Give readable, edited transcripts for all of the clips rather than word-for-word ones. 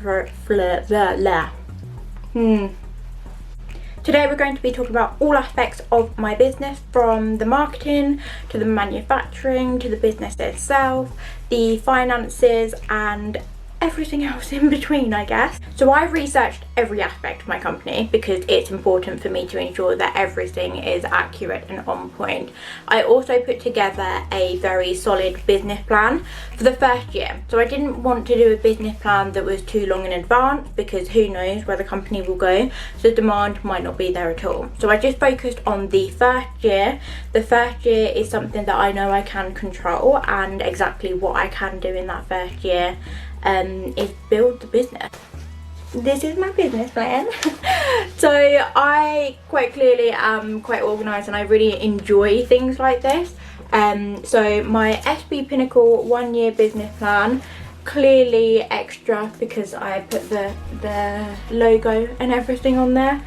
Today we're going to be talking about all aspects of my business, from the marketing to the manufacturing to the business itself, the finances and everything else in between, I guess. So I've researched every aspect of my company because it's important for me to ensure that everything is accurate and on point. I also put together a very solid business plan for the first year. So I didn't want to do a business plan that was too long in advance because who knows where the company will go, so demand might not be there at all. So I just focused on the first year. The first year is something that I know I can control, and exactly what I can do in that first year is build the business. This is my business plan. So I quite clearly am quite organised and I really enjoy things like this. So my SB Pinnacle 1 year business plan, clearly extra because I put the logo and everything on there.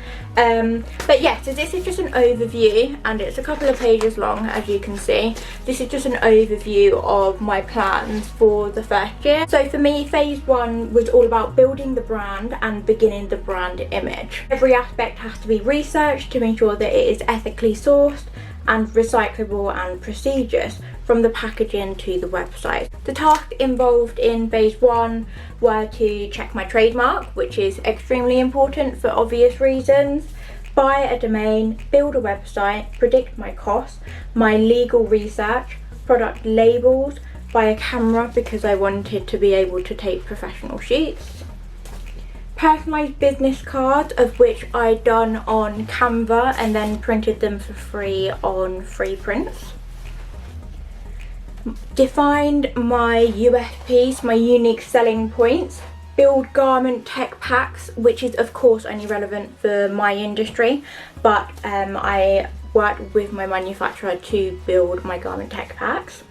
But yeah, so this is just an overview and it's a couple of pages long, as you can see. This is just an overview of my plans for the first year. So for me, phase 1 was all about building the brand and beginning the brand image. Every aspect has to be researched to ensure that it is ethically sourced and recyclable and prestigious, from the packaging to the website. The tasks involved in phase 1 were to check my trademark, which is extremely important for obvious reasons, buy a domain, build a website, predict my costs, my legal research, product labels, buy a camera because I wanted to be able to take professional shoots, personalised business cards, of which I'd done on Canva and then printed them for free on free prints. Defined my USPs, my unique selling points. Build garment tech packs, which is of course only relevant for my industry, but I worked with my manufacturer to build my garment tech packs.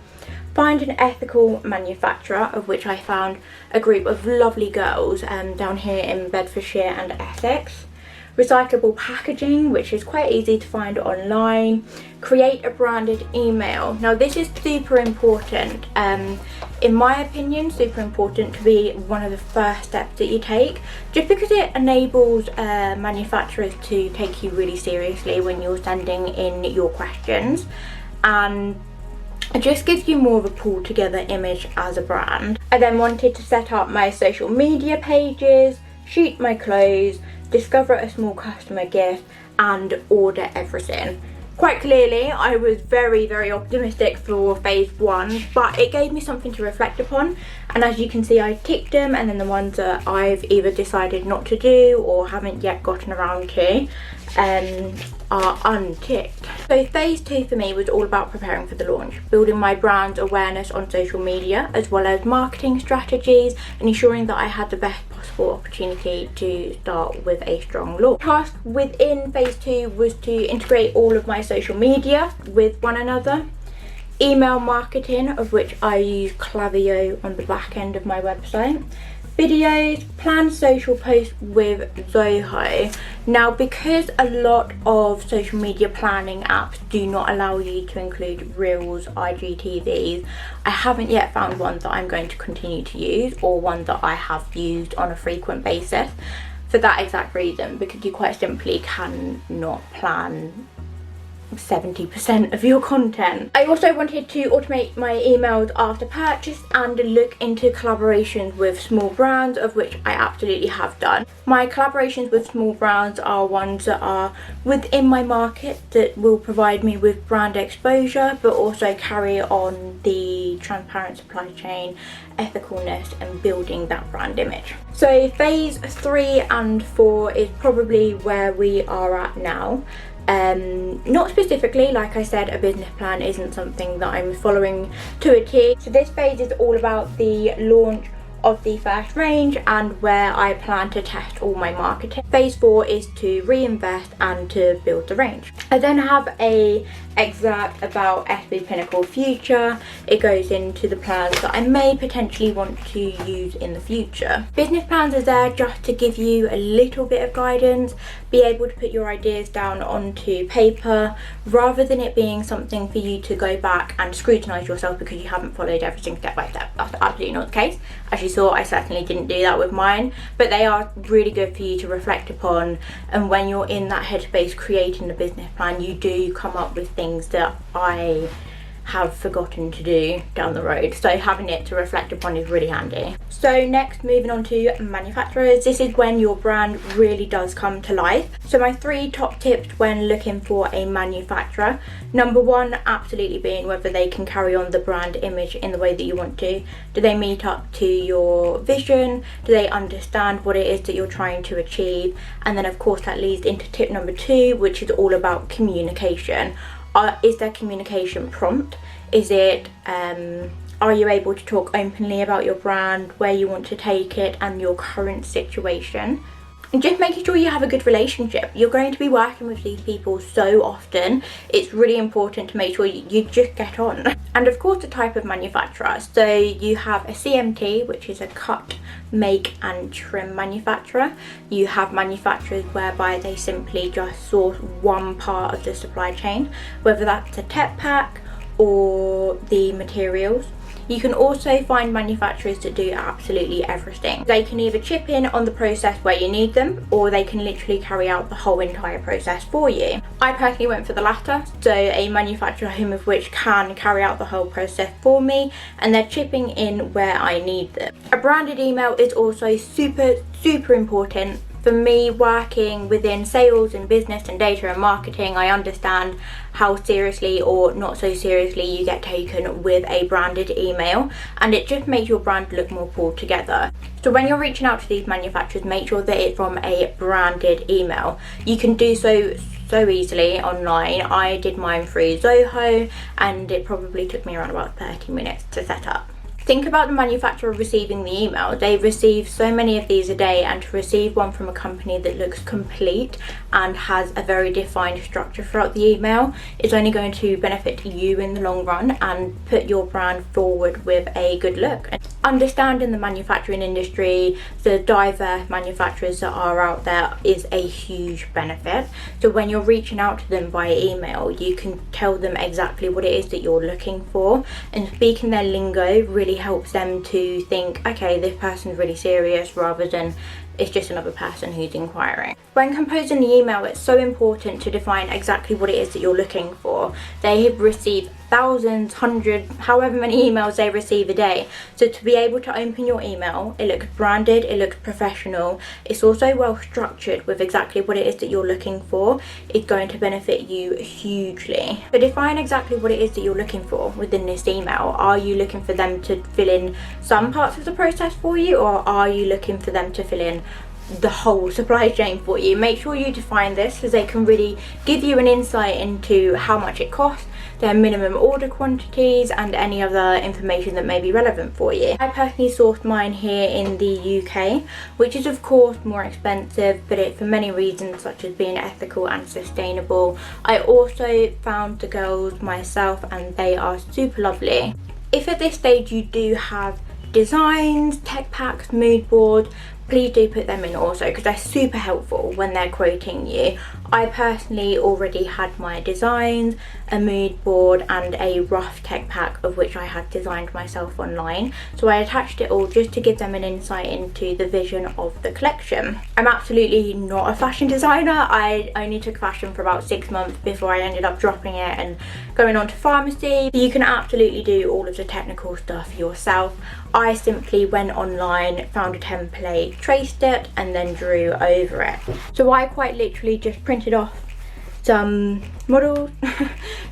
Find an ethical manufacturer, of which I found a group of lovely girls down here in Bedfordshire and Essex. Recyclable packaging, which is quite easy to find online. Create a branded email. Now this is super important, in my opinion, super important to be one of the first steps that you take, just because it enables manufacturers to take you really seriously when you're sending in your questions, and it just gives you more of a pulled together image as a brand. I then wanted to set up my social media pages, shoot my clothes, discover a small customer gift and order everything. Quite clearly I was very optimistic for phase 1, but it gave me something to reflect upon, and as you can see I ticked them, and then the ones that I've either decided not to do or haven't yet gotten around to are unticked. So phase 2 for me was all about preparing for the launch, building my brand awareness on social media, as well as marketing strategies and ensuring that I had the best possible opportunity to start with a strong launch. Task within phase 2 was to integrate all of my social media with one another. Email marketing, of which I use Klaviyo on the back end of my website. Videos, plan social posts with Zoho. Now because a lot of social media planning apps do not allow you to include Reels, IGTVs, I haven't yet found one that I'm going to continue to use, or one that I have used on a frequent basis, for that exact reason, because you quite simply cannot plan 70% of your content. I also wanted to automate my emails after purchase and look into collaborations with small brands, of which I absolutely have done. My collaborations with small brands are ones that are within my market that will provide me with brand exposure, but also carry on the transparent supply chain, ethicalness and building that brand image. So phase 3 and 4 is probably where we are at now. Not specifically, like I said, a business plan isn't something that I'm following to a T. So this phase is all about the launch of the first range and where I plan to test all my marketing. Phase 4 is to reinvest and to build the range. I then have a excerpt about SB Pinnacle Future. It goes into the plans that I may potentially want to use in the future. Business plans are there just to give you a little bit of guidance, be able to put your ideas down onto paper, rather than it being something for you to go back and scrutinise yourself because you haven't followed everything step by step. That's absolutely not the case. As you saw. I certainly didn't do that with mine, but they are really good for you to reflect upon. And when you're in that headspace creating the business plan, you do come up with things that I have forgotten to do down the road, so having it to reflect upon is really handy. So next, moving on to manufacturers. This is when your brand really does come to life. So my 3 top tips when looking for a manufacturer: number 1, absolutely being whether they can carry on the brand image in the way that you want to. Do they meet up to your vision? Do they understand what it is that you're trying to achieve? And then of course that leads into tip number 2, which is all about communication. Is their communication prompt? Is it, are you able to talk openly about your brand, where you want to take it, and your current situation? And just making sure you have a good relationship. You're going to be working with these people so often. It's really important to make sure you just get on. And of course the type of manufacturer. So you have a CMT, which is a cut, make and trim manufacturer. You have manufacturers whereby they simply just source one part of the supply chain, whether that's a tech pack or the materials. You can also find manufacturers that do absolutely everything. They can either chip in on the process where you need them, or they can literally carry out the whole entire process for you. I personally went for the latter, so a manufacturer whom of which can carry out the whole process for me, and they're chipping in where I need them. A branded email is also super important. For me, working within sales and business and data and marketing, I understand how seriously or not so seriously you get taken with a branded email, and it just makes your brand look more pulled together. So when you're reaching out to these manufacturers, make sure that it's from a branded email. You can do so easily online. I did mine through Zoho and it probably took me around about 30 minutes to set up. Think about the manufacturer receiving the email. They receive so many of these a day, and to receive one from a company that looks complete and has a very defined structure throughout the email is only going to benefit you in the long run and put your brand forward with a good look. Understanding the manufacturing industry, the diverse manufacturers that are out there, is a huge benefit. So when you're reaching out to them via email, you can tell them exactly what it is that you're looking for, and speaking their lingo really helps them to think, okay, this person's really serious, rather than it's just another person who's inquiring. When composing the email, it's so important to define exactly what it is that you're looking for. They receive thousands, hundreds, however many emails they receive a day. So to be able to open your email, it looks branded, it looks professional, it's also well structured with exactly what it is that you're looking for, is going to benefit you hugely. So define exactly what it is that you're looking for within this email. Are you looking for them to fill in some parts of the process for you, or are you looking for them to fill in the whole supply chain for you? Make sure you define this, because they can really give you an insight into how much it costs, their minimum order quantities, and any other information that may be relevant for you. I personally sourced mine here in the UK, which is of course more expensive, but it for many reasons such as being ethical and sustainable. I also found the girls myself and they are super lovely. If at this stage you do have designs, tech packs, mood boards, please do put them in also, because they're super helpful when they're quoting you. I personally already had my designs, a mood board and a rough tech pack of which I had designed myself online, so I attached it all just to give them an insight into the vision of the collection. I'm absolutely not a fashion designer. I only took fashion for about 6 months before I ended up dropping it and going on to pharmacy. You can absolutely do all of the technical stuff yourself. I simply went online, found a template, traced it and then drew over it. So I quite literally just printed off some models,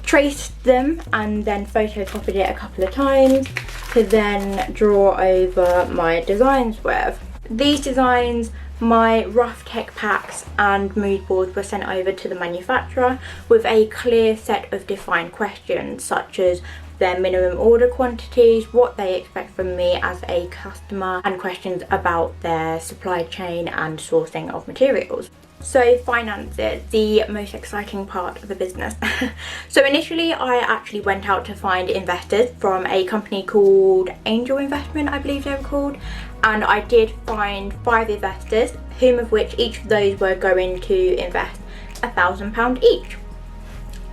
traced them and then photocopied it a couple of times to then draw over my designs with. These designs, my rough tech packs and mood boards were sent over to the manufacturer with a clear set of defined questions, such as their minimum order quantities, what they expect from me as a customer, and questions about their supply chain and sourcing of materials. So finances, the most exciting part of a business. So initially I actually went out to find investors from a company called Angel Investment, I believe they were called, and I did find 5 investors, whom of which each of those were going to invest £1,000 each,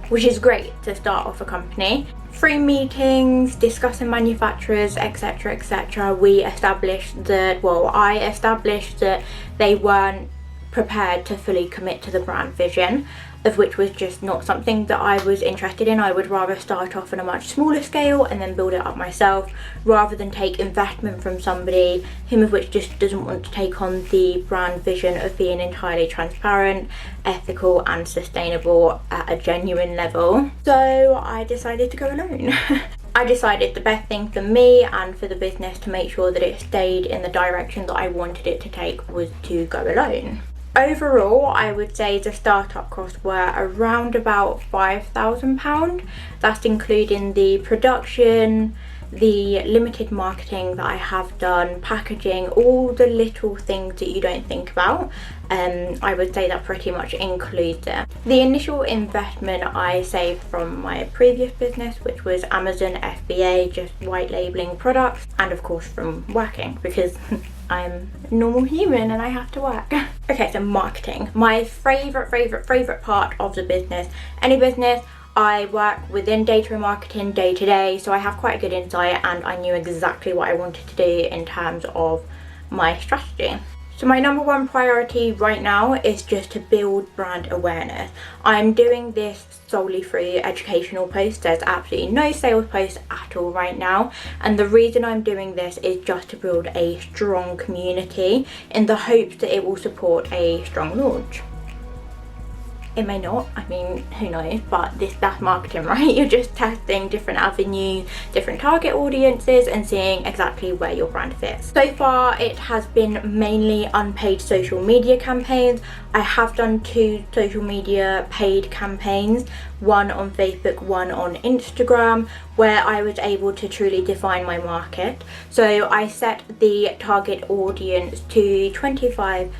which is great to start off a company. through meetings, discussing manufacturers, etc, etc, we established that, well, I established that they weren't prepared to fully commit to the brand vision, of which was just not something that I was interested in. I would rather start off on a much smaller scale and then build it up myself, rather than take investment from somebody whom of which just doesn't want to take on the brand vision of being entirely transparent, ethical and sustainable at a genuine level. So I decided to go alone. I decided the best thing for me and for the business to make sure that it stayed in the direction that I wanted it to take was to go alone. Overall, I would say the startup costs were around about £5,000. That's including the production, the limited marketing that I have done, packaging, all the little things that you don't think about. I would say that pretty much includes it. The initial investment I saved from my previous business, which was Amazon FBA, just white labeling products, and of course from working, because I'm a normal human and I have to work. Okay, so marketing. My favorite part of the business. Any business, I work within data and marketing day to day, so I have quite a good insight and I knew exactly what I wanted to do in terms of my strategy. So my number one priority right now is just to build brand awareness. I'm doing this solely through educational posts. There's absolutely no sales posts at all right now, and the reason I'm doing this is just to build a strong community in the hopes that it will support a strong launch. It may not, I mean, who knows, but that's marketing, right? You're just testing different avenues, different target audiences and seeing exactly where your brand fits. So far it has been mainly unpaid social media campaigns. I have done 2 social media paid campaigns, one on Facebook, one on Instagram, where I was able to truly define my market. So I set the target audience to 22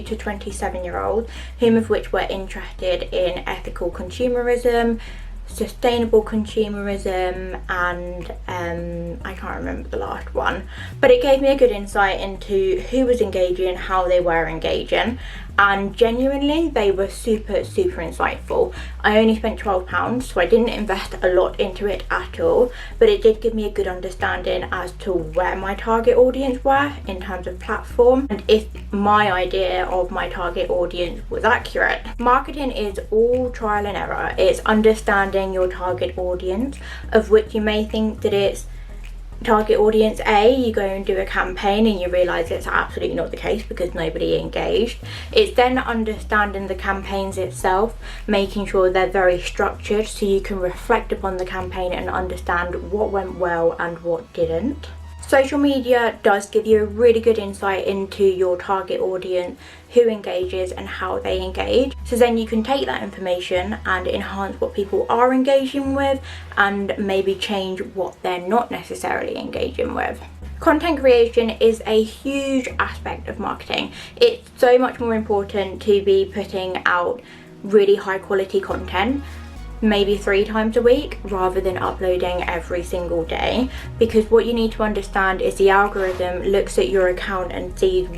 to 27 year olds, whom of which were interested in ethical consumerism, sustainable consumerism, and I can't remember the last one, but it gave me a good insight into who was engaging, how they were engaging, and genuinely they were super insightful. I only spent £12, so I didn't invest a lot into it at all, but it did give me a good understanding as to where my target audience were in terms of platform and if my idea of my target audience was accurate. Marketing is all trial and error. It's understanding your target audience, of which you may think that it's target audience A, you go and do a campaign and you realise it's absolutely not the case because nobody engaged. It's then understanding the campaigns itself, making sure they're very structured so you can reflect upon the campaign and understand what went well and what didn't. Social media does give you a really good insight into your target audience, who engages and how they engage. So then you can take that information and enhance what people are engaging with and maybe change what they're not necessarily engaging with. Content creation is a huge aspect of marketing. It's so much more important to be putting out really high quality content maybe 3 times a week rather than uploading every single day, because what you need to understand is the algorithm looks at your account and sees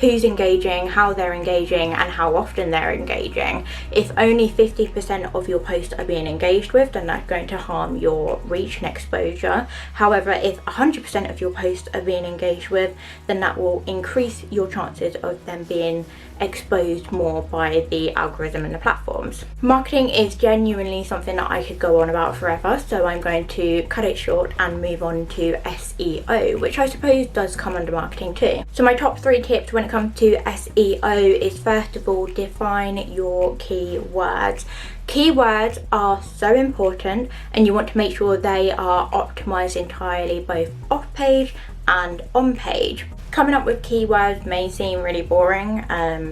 who's engaging, how they're engaging and how often they're engaging. If only 50% of your posts are being engaged with, then that's going to harm your reach and exposure. However, if 100% of your posts are being engaged with, then that will increase your chances of them being exposed more by the algorithm and the platforms. Marketing is genuinely something that I could go on about forever, so I'm going to cut it short and move on to SEO, which I suppose does come under marketing too. So my top 3 tips when it comes to SEO is, first of all, define your keywords. Keywords are so important and you want to make sure they are optimized entirely both off page and on page. Coming up with keywords may seem really boring,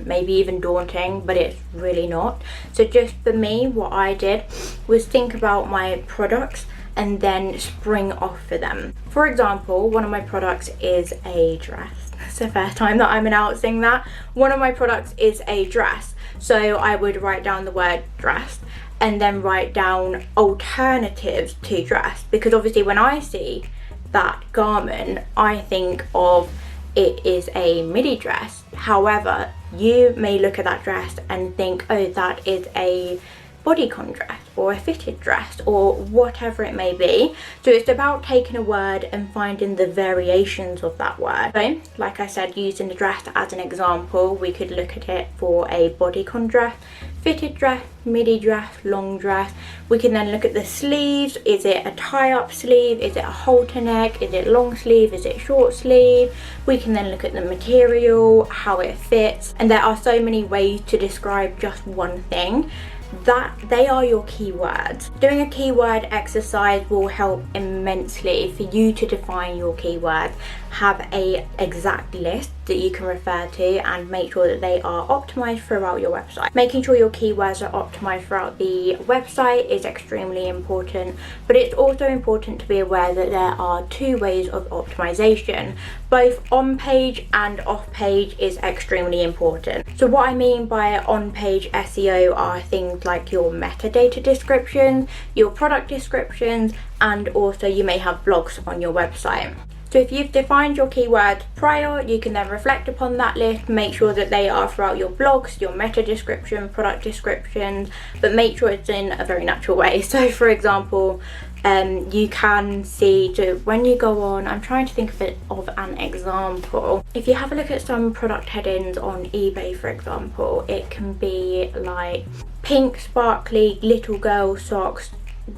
maybe even daunting, but it's really not. So just for me, what I did was think about my products and then spring off for them. For example, one of my products is a dress. It's the first time that I'm announcing that. One of my products is a dress. So I would write down the word dress and then write down alternatives to dress, because obviously when I see that garment, I think of it is a midi dress. However, you may look at that dress and think, oh, that is a bodycon dress or a fitted dress or whatever it may be. So it's about taking a word and finding the variations of that word. So like I said, using the dress as an example, we could look at it for a bodycon dress, fitted dress, midi dress, long dress. We can then look at the sleeves. Is it a tie-up sleeve? Is it a halter neck? Is it long sleeve? Is it short sleeve? We can then look at the material, how it fits, and there are so many ways to describe just one thing. That they are your keywords. Doing a keyword exercise will help immensely for you to define your keywords, have a exact list that you can refer to, and make sure that they are optimized throughout your website. Making sure your keywords are optimized throughout the website is extremely important, but it's also important to be aware that there are two ways of optimization. Both on page and off page is extremely important. So what I mean by on page SEO are things like your metadata descriptions, your product descriptions, and also you may have blogs on your website. So if you've defined your keywords prior, you can then reflect upon that list, make sure that they are throughout your blogs, your meta description, product descriptions, but make sure it's in a very natural way. So for example, you can see, so when you go on, I'm trying to think of an example. If you have a look at some product headings on eBay, for example, it can be like pink sparkly little girl socks,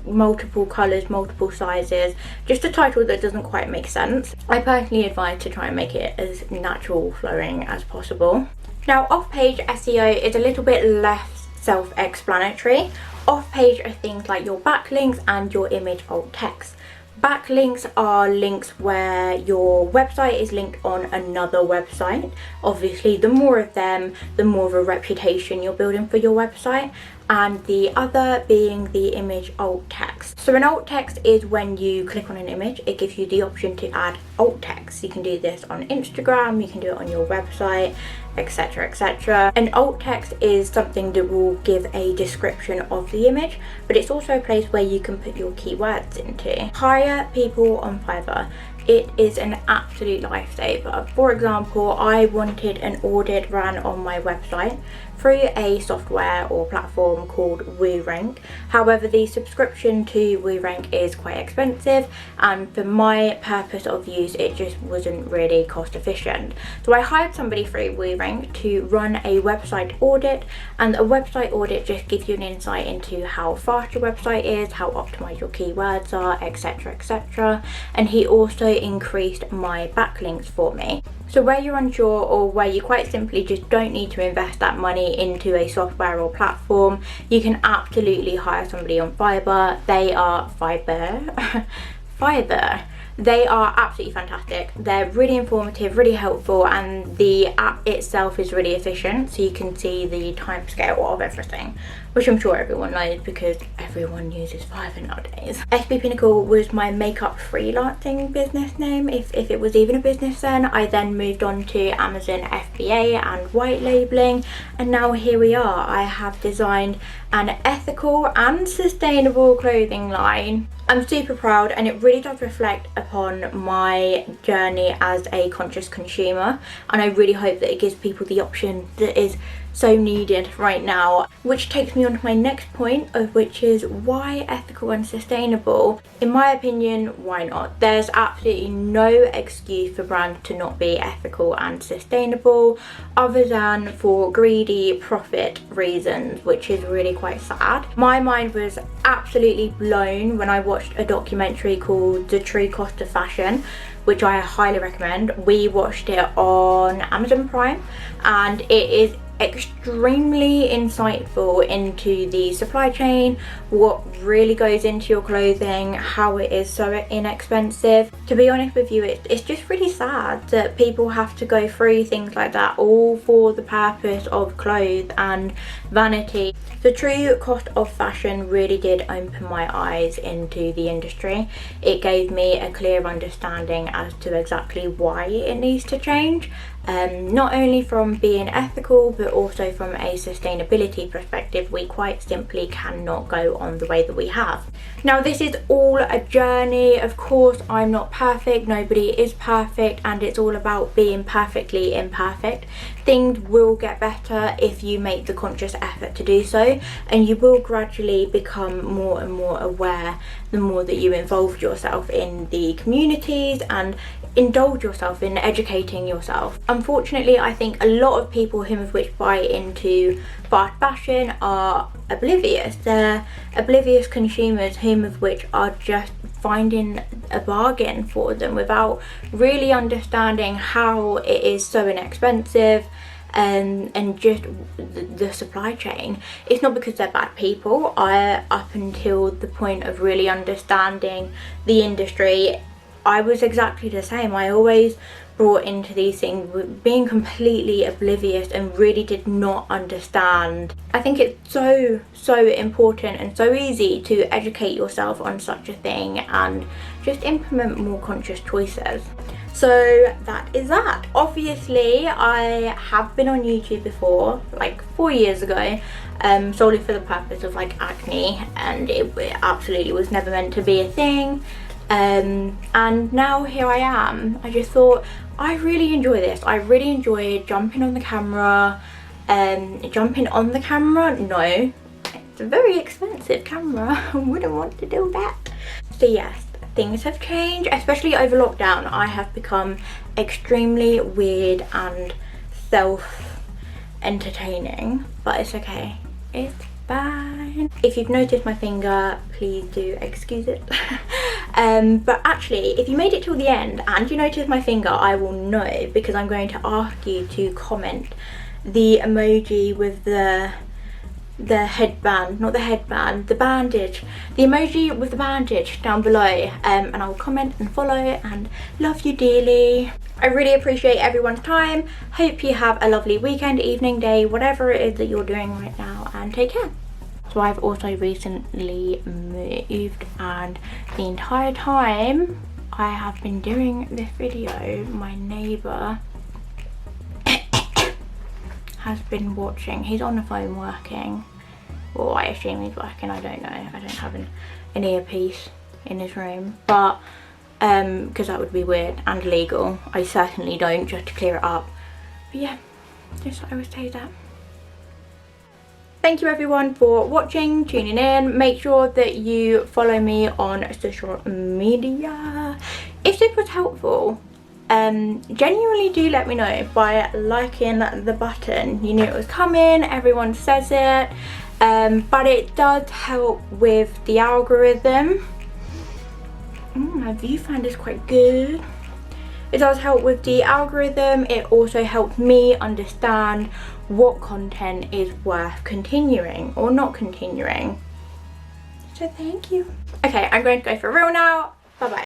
multiple colours, multiple sizes, just a title that doesn't quite make sense. I personally advise to try and make it as natural flowing as possible. Now off-page SEO is a little bit less self-explanatory. Off-page are things like your backlinks and your image alt text. Backlinks are links where your website is linked on another website. Obviously, the more of them, the more of a reputation you're building for your website. And the other being the image alt text. So an alt text is when you click on an image, it gives you the option to add alt text. You can do this on Instagram, you can do it on your website, etc, etc. An alt text is something that will give a description of the image, but it's also a place where you can put your keywords into. Hire people on Fiverr. It is an absolute lifesaver. For example, I wanted an audit ran on my website through a software or platform called WooRank. However, the subscription to WooRank is quite expensive, and for my purpose of use it just wasn't really cost efficient. So I hired somebody through WooRank to run a website audit, and a website audit just gives you an insight into how fast your website is, how optimized your keywords are, etc, etc. And he also increased my backlinks for me. So where you're unsure, or where you quite simply just don't need to invest that money into a software or platform, you can absolutely hire somebody on Fiverr. They are Fiverr. They are absolutely fantastic. They're really informative, really helpful, and the app itself is really efficient, so you can see the timescale of everything, which I'm sure everyone knows because everyone uses Fiverr nowadays. SB Pinnacle was my makeup freelancing business name, if it was even a business then. I then moved on to Amazon FBA and white labeling, and now here we are. I have designed an ethical and sustainable clothing line. I'm super proud, and it really does reflect upon my journey as a conscious consumer, and I really hope that it gives people the option that is so needed right now. Which takes me on to my next point, of which is why ethical and sustainable. In my opinion, why not? There's absolutely no excuse for brands to not be ethical and sustainable, other than for greedy profit reasons, which is really quite sad. My mind was absolutely blown when I watched a documentary called The True Cost of Fashion, which I highly recommend. We watched it on Amazon Prime, and it is extremely insightful into the supply chain, what really goes into your clothing, how it is so inexpensive. To be honest with you, it's just really sad that people have to go through things like that all for the purpose of clothes and vanity. The True Cost of Fashion really did open my eyes into the industry. It gave me a clear understanding as to exactly why it needs to change, not only from being ethical but also from a sustainability perspective. We quite simply cannot go on the way that we have. Now, this is all a journey. Of course, I'm not perfect, nobody is perfect, and it's all about being perfectly imperfect. Things will get better if you make the conscious effort to do so, and you will gradually become more and more aware the more that you involve yourself in the communities and indulge yourself in educating yourself. Unfortunately, I think a lot of people whom of which buy into fast fashion are oblivious. They're oblivious consumers whom of which are just finding a bargain for them without really understanding how it is so inexpensive, and just the supply chain. It's not because they're bad people. Up until the point of really understanding the industry, I was exactly the same. I always brought into these things being completely oblivious and really did not understand. I think it's so important and so easy to educate yourself on such a thing and just implement more conscious choices. So that is that. Obviously, I have been on YouTube before, like 4 years ago, solely for the purpose of like acne, and it absolutely was never meant to be a thing. And now here I am. I just thought, I really enjoy this. I really enjoy jumping on the camera. Jumping on the camera? No, it's a very expensive camera. I wouldn't want to do that. So yes, things have changed, especially over lockdown. I have become extremely weird and self-entertaining, but it's okay. It's fine. If you've noticed my finger, please do excuse it. But actually, if you made it till the end and you noticed my finger, I will know, because I'm going to ask you to comment the emoji with the headband, not the headband, the bandage, the emoji with the bandage down below, and I will comment and follow and love you dearly. I really appreciate everyone's time. Hope you have a lovely weekend, evening, day, whatever it is that you're doing right now, and take care. So I've also recently moved, and the entire time I have been doing this video, my neighbour has been watching. He's on the phone working. Well, I assume he's working, I don't know. I don't have an earpiece in his room, but because that would be weird and illegal. I certainly don't, just to clear it up. But yeah, just thought I would say that. Thank you everyone for watching, tuning in. Make sure that you follow me on social media. If this was helpful, genuinely do let me know by liking the button. You knew it was coming, everyone says it, but it does help with the algorithm. My viewfinder is quite good. It does help with the algorithm. It also helps me understand what content is worth continuing or not continuing. So thank you. Okay, I'm going to go for real now. Bye bye.